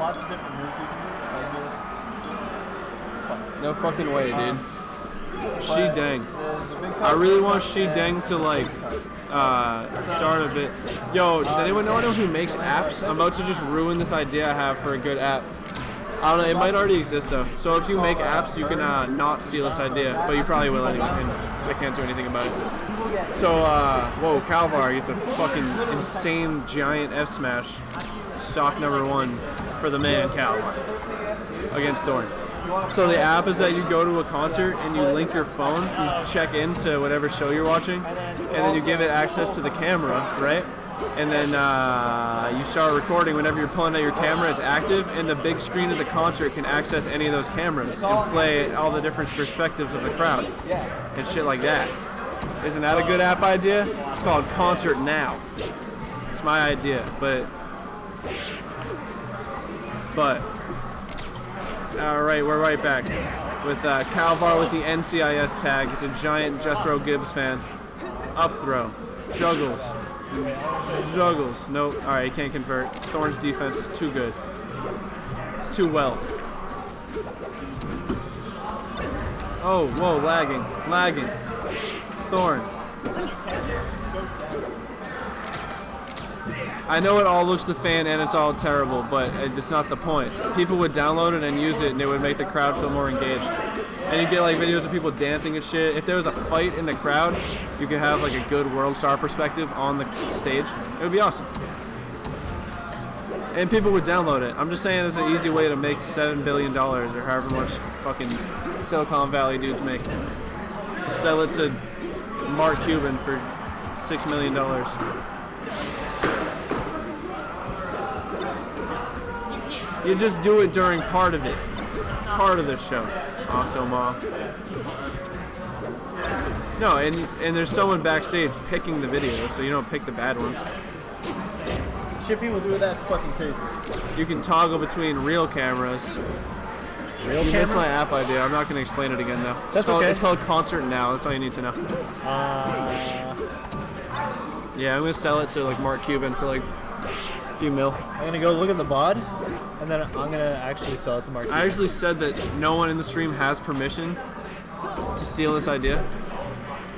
lots of different moves you can do. No fucking way, dude. She Dang. I really want She Dang to like start a bit. Yo, does anyone know who makes apps? I'm about to just ruin this idea I have for a good app. I don't know, it might already exist though. So if you make apps, you can not steal this idea, but you probably will anyway, and I can't do anything about it. So, whoa, Kalvar gets a fucking insane giant F smash. Stock number 1 for the man, Kalvar, against th0rn. So the app is that you go to a concert and you link your phone, you check into whatever show you're watching, and then you give it access to the camera, right? And then you start recording whenever you're pulling out your camera, it's active, and the big screen of the concert can access any of those cameras and play all the different perspectives of the crowd and shit like that. Isn't that a good app idea? It's called Concert Now. It's my idea, but all right, we're right back with Kalvar with the NCIS tag. It's a giant Jethro Gibbs fan. Up throw, juggles. Nope. All right, he can't convert. th0rn's defense is too good. It's too well. Oh, whoa, lagging. th0rn. I know it all looks the fan and it's all terrible, but it's not the point. People would download it and use it, and it would make the crowd feel more engaged. And you get like videos of people dancing and shit. If there was a fight in the crowd, you could have like a good world star perspective on the stage. It would be awesome. And people would download it. I'm just saying it's an easy way to make $7 billion or however much fucking Silicon Valley dudes make. Sell it to Mark Cuban for $6 million. You just do it during part of the show. Octomom. No, and there's someone backstage picking the videos, so you don't pick the bad ones. Shit people do that's fucking crazy. You can toggle between real cameras. Real cameras? That's my cameras? app idea. I'm not going to explain it again, though. That's okay. It's called Concert Now. That's all you need to know. Yeah, I'm going to sell it to like Mark Cuban for like a few mil. I'm going to go look at the VOD, and then I'm going to actually sell it to Mark Cuban. I actually said that no one in the stream has permission to steal this idea.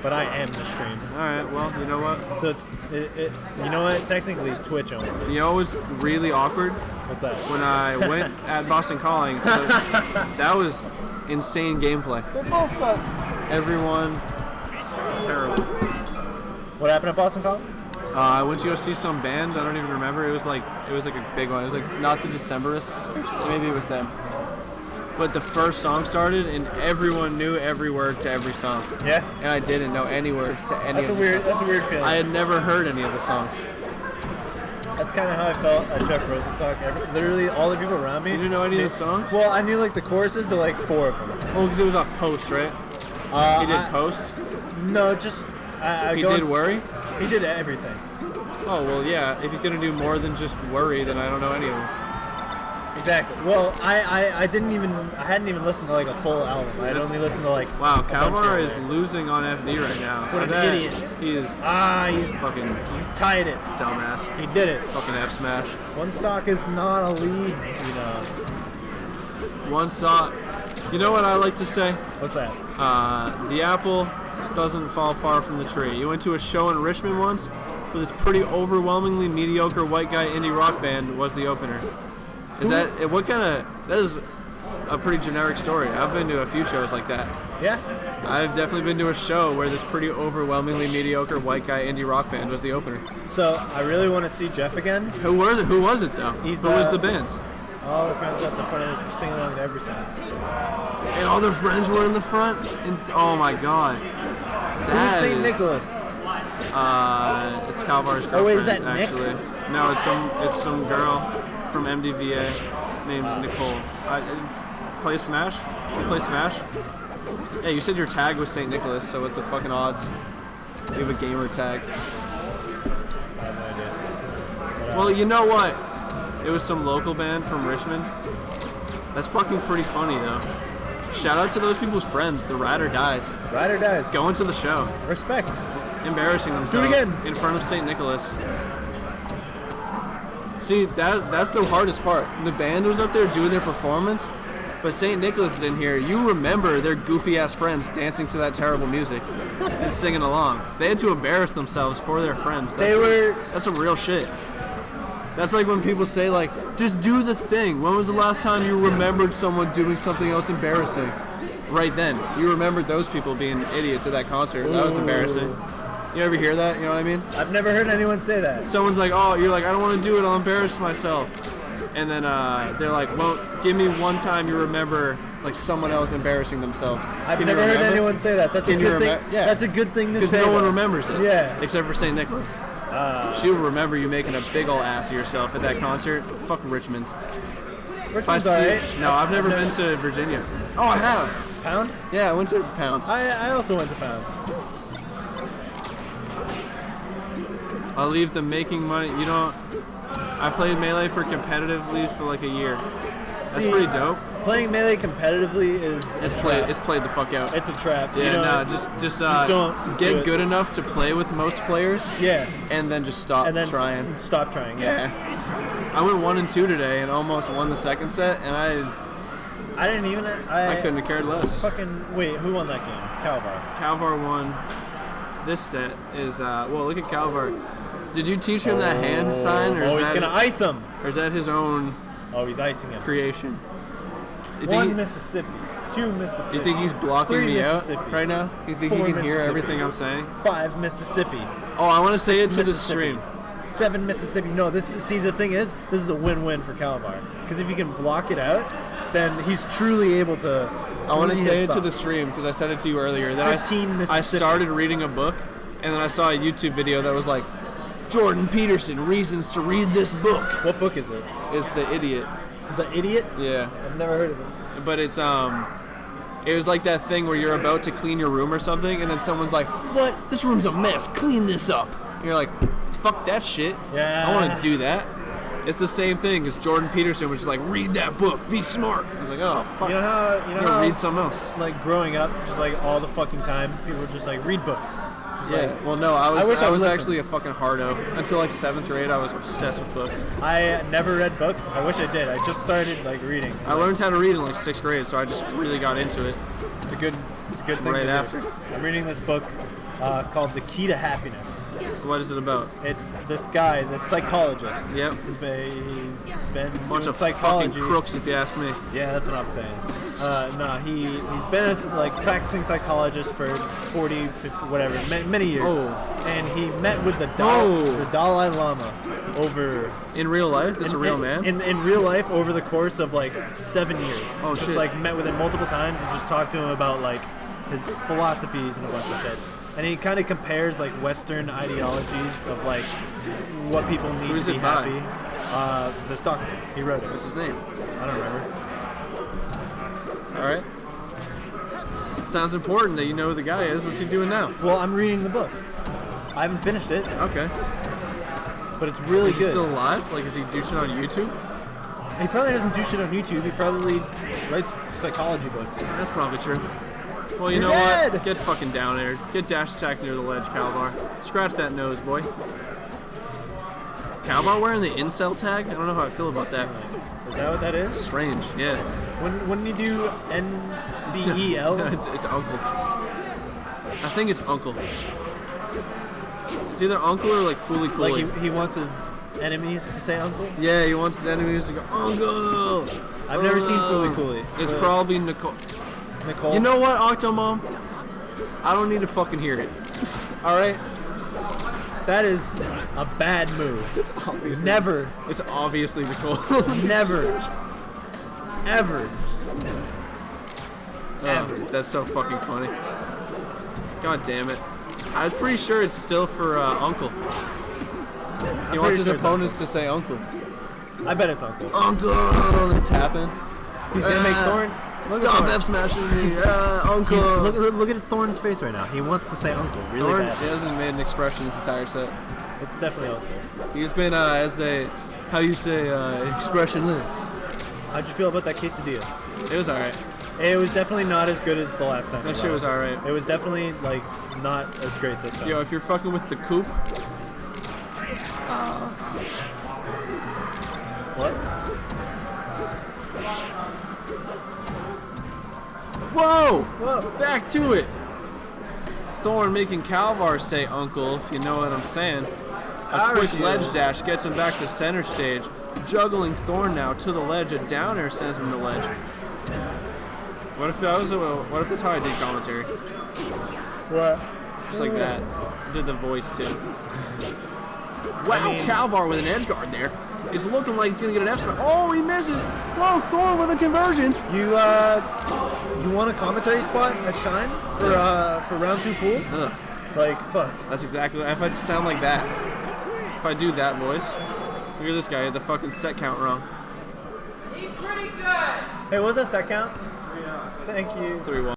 But I am the stream. Alright, well, you know what? So you know what? Technically, Twitch owns it. You know what was really awkward? What's that? When I went at Boston Calling, that was insane gameplay. They both suck. Everyone was terrible. What happened at Boston Calling? I went to go see some band. I don't even remember. It was like a big one. It was like not the Decemberists. Maybe it was them. But the first song started, and everyone knew every word to every song. Yeah. And I didn't know any words to any of the songs. That's a weird feeling. I had never heard any of the songs. That's kind of how I felt at Jeff Rosenstock. Literally, all the people around me. You didn't know any of the songs? Well, I knew like the choruses to like 4 of them. Well, because it was off Post, right? He did Post? No, just... He did Worry? He did everything. Oh, well, yeah. If he's going to do more than just Worry, then I don't know any of them. Exactly. Well, I hadn't even listened to like a full album. I'd only listened to like... Wow, Kalvar is losing on FD right now. What an idiot. He is... he's fucking... He tied it. Dumbass. He did it. Fucking F smash. One stock is not a lead, you know. One stock... You know what I like to say? What's that? The apple doesn't fall far from the tree. You went to a show in Richmond once where this pretty overwhelmingly mediocre white guy indie rock band was the opener. Is that is a pretty generic story. I've been to a few shows like that. Yeah. I've definitely been to a show where this pretty overwhelmingly mediocre white guy indie rock band was the opener. So I really want to see Jeff again. Who was it though? Who was the band? All the friends at the front singing along to every song. And all their friends were in the front? Oh my god. Who's St. Nicholas? It's Kalvar's girlfriend, Oh wait, is that actually. Nick? No, it's some girl from MDVA named Nicole. Play Smash? You play Smash? Yeah, you said your tag was St. Nicholas, so what the fucking odds? You have a gamer tag. I have no idea. Well, you know what? It was some local band from Richmond. That's fucking pretty funny, though. Shout out to those people's friends, the Ride or Dies. Ride or Dies. Going to the show. Respect. Embarrassing themselves Do it again. in front of St. Nicholas. See, that's the hardest part. The band was up there doing their performance, but St. Nicholas is in here. You remember their goofy-ass friends dancing to that terrible music and singing along. They had to embarrass themselves for their friends. That's some real shit. That's like when people say, like, just do the thing. When was the last time you remembered someone doing something else embarrassing? Right then. You remembered those people being idiots at that concert. That was embarrassing. You ever hear that? You know what I mean? I've never heard anyone say that. Someone's like, oh, you're like, I don't want to do it. I'll embarrass myself. And then they're like, well, give me one time you remember, like, someone else embarrassing themselves. I've never heard anyone say that. That's a good thing. Yeah. That's a good thing to say. Because no one remembers it. Yeah. Except for St. Nicholas. She will remember you making a big ol' ass of yourself at that concert. Fuck Richmond. Richmond's alright. No, I've never been to Virginia. Oh, I have. Pound? Yeah, I went to Pound. I also went to Pound. I'll leave them making money. You know, I played Melee for competitively for like a year. That's pretty dope. Playing Melee competitively is it's played the fuck out. It's a trap. Yeah, you know, just don't get good enough to play with most players. Yeah. And then just stop trying. Stop trying. Yeah. I went 1-2 today and almost won the second set, and I didn't even. I couldn't have cared less. Fucking wait, who won that game? Kalvar. Kalvar won. This set is well. Look at Kalvar. Did you teach him that hand sign, or he's gonna ice him? Or is that his own? Oh, he's icing him. Creation. One Mississippi, two Mississippi. You think he's blocking me out right now? You think he can hear everything I'm saying? 5 Mississippi. Oh, I want to say it to the stream. 7 Mississippi. No, see, the thing is, this is a win-win for Kalvar. Because if you can block it out, then he's truly able to. I want to say it to the stream because I said it to you earlier. That 15 Mississippi. I started reading a book, and then I saw a YouTube video that was like, Jordan Peterson, reasons to read this book. What book is it? It's The Idiot. The Idiot? Yeah. I've never heard of it. But it's it was like that thing where you're about to clean your room or something, and then someone's like, "What? This room's a mess. Clean this up." And you're like, "Fuck that shit. Yeah. I want to do that." It's the same thing as Jordan Peterson was just like, "Read that book. Be smart." I was like, "Oh fuck." You know how read something else. Like growing up, just like all the fucking time, people were just like read books. Yeah, well, no, I was actually a fucking hardo. Until like 7th grade, I was obsessed with books. I never read books. I wish I did. I just started like reading. I learned how to read in like 6th grade, so I just really got into it. It's a good thing. Right to after. do. I'm reading this book called The Key to Happiness. What is it about? It's this guy, this psychologist. Yep. He's been bunch doing of psychology. fucking crooks, if you ask me. Yeah, that's what I'm saying. No, he's been a practicing psychologist for 40, 50, whatever, many years. Oh. And he met with the Dalai Lama over. In real life? This is a real man? In real life, over the course of like 7 years. Oh, just shit. like met with him multiple times and just talked to him about like his philosophies and a bunch of shit. And he kind of compares like Western ideologies of like what people need to be happy. This doctor, he wrote it. What's his name? I don't remember. All right. Sounds important that you know who the guy is. What's he doing now? Well, I'm reading the book. I haven't finished it. Okay. But it's really good. Is he still alive? Like, is he douching on YouTube? He probably doesn't do shit on YouTube. He probably writes psychology books. That's probably true. Well, you know what? Get fucking down there. Get dash attack near the ledge, Kalvar. Scratch that nose, boy. Kalvar wearing the incel tag? I don't know how I feel about that. Is that what that is? Strange, yeah. When you do NCEL? it's uncle. I think it's uncle. It's either uncle or like Fooly Cooly. Like he wants his enemies to say uncle? Yeah, he wants his enemies to go, Uncle! I've never seen Fooly Cooly. It's probably Nicole. Nicole? You know what, Octomom? I don't need to fucking hear it. Alright? That is a bad move. It's obviously. Never. It's obviously Nicole. Never. Ever. Ever. That's so fucking funny. God damn it. I was pretty sure it's still for Uncle. He wants his opponents to say Uncle. I bet it's Uncle. Uncle! And tapping. He's gonna make th0rn. Stop F smashing me, Uncle! Look at th0rn's face right now. He wants to say Uncle really bad. He hasn't made an expression this entire set. It's definitely Uncle. He's been, how you say, expressionless. How'd you feel about that quesadilla? It was alright. It was definitely not as good as the last time. That shit was alright. It was definitely, like, not as great this time. Yo, if you're fucking with the coop, What? Whoa! Whoa. Back to it. th0rn making Kalvar say uncle, if you know what I'm saying. A quick ledge dash gets him back to center stage. Juggling th0rn now to the ledge. A down air sends him to ledge. What if that's how I did commentary? What? Just like that. I did the voice too. Wow, Kalvar with an edge guard there. It's looking like he's gonna get an F smash. Oh, he misses. Whoa, th0rn with a conversion. You want a commentary spot at Shine for round 2 pools? Ugh. Like, fuck. That's exactly. If I just sound like that, if I do that voice, look at this guy. He had the fucking set count wrong. He's pretty good. Hey, what was that set count? Thank you. 3-1.